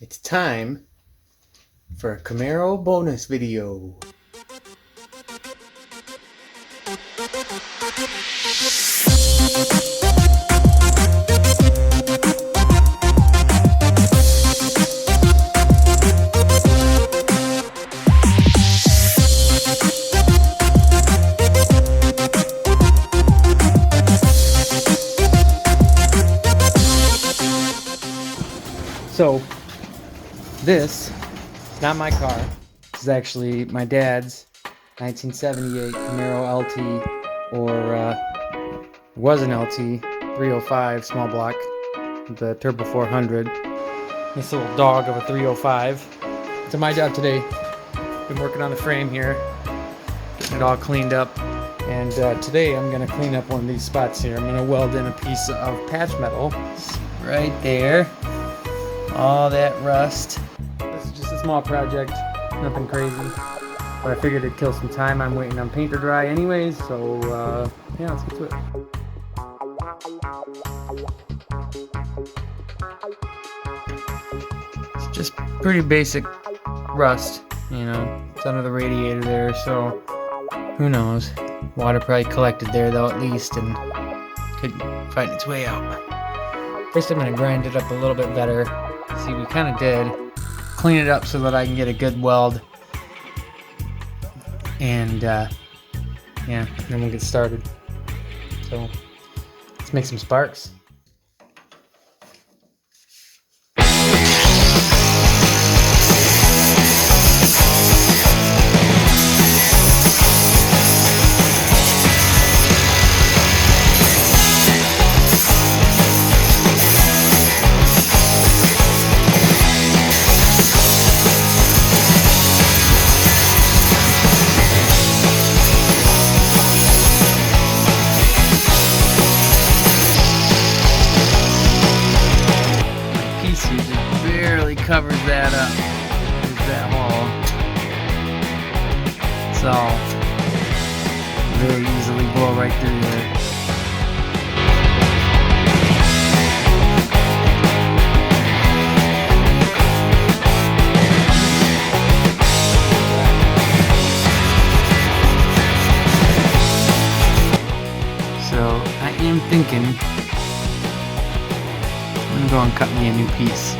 It's time for a Camaro bonus video. So, this is not my car. This is actually my dad's 1978 Camaro LT, or was an LT 305 small block, the Turbo 400. This little dog of a 305. So my job today, been working on the frame here, getting it all cleaned up. And today I'm going to clean up one of these spots here. I'm going to weld in a piece of patch metal right there. All that rust. This is just a small project, nothing crazy, but I figured it'd kill some time. I'm waiting on paint to dry anyways, so yeah, let's get to it. It's just pretty basic rust, you know. It's under the radiator there, so who knows. Water probably collected there though at least and could find its way out. First I'm going to grind it up a little bit better. See, we kind of did clean it up so that I can get a good weld, and yeah, then we'll get started. So let's make some sparks. Covers that up. There's that hole. It's all very easily blow right through there. So I am thinking I'm gonna go and cut me a new piece.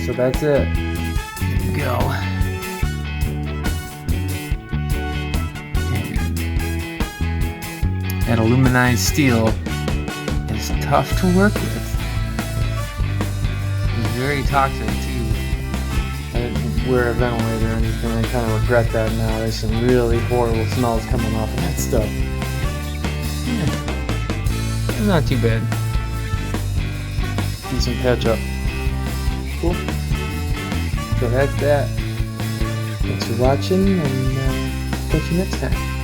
So that's it. Here we go. That aluminized steel is tough to work with. It's very toxic too. wear a ventilator or anything. I kind of regret that now. There's some really horrible smells coming off of that stuff. Yeah. Not too bad. Decent patch up. Cool. So that's that. Thanks for watching, and catch you next time.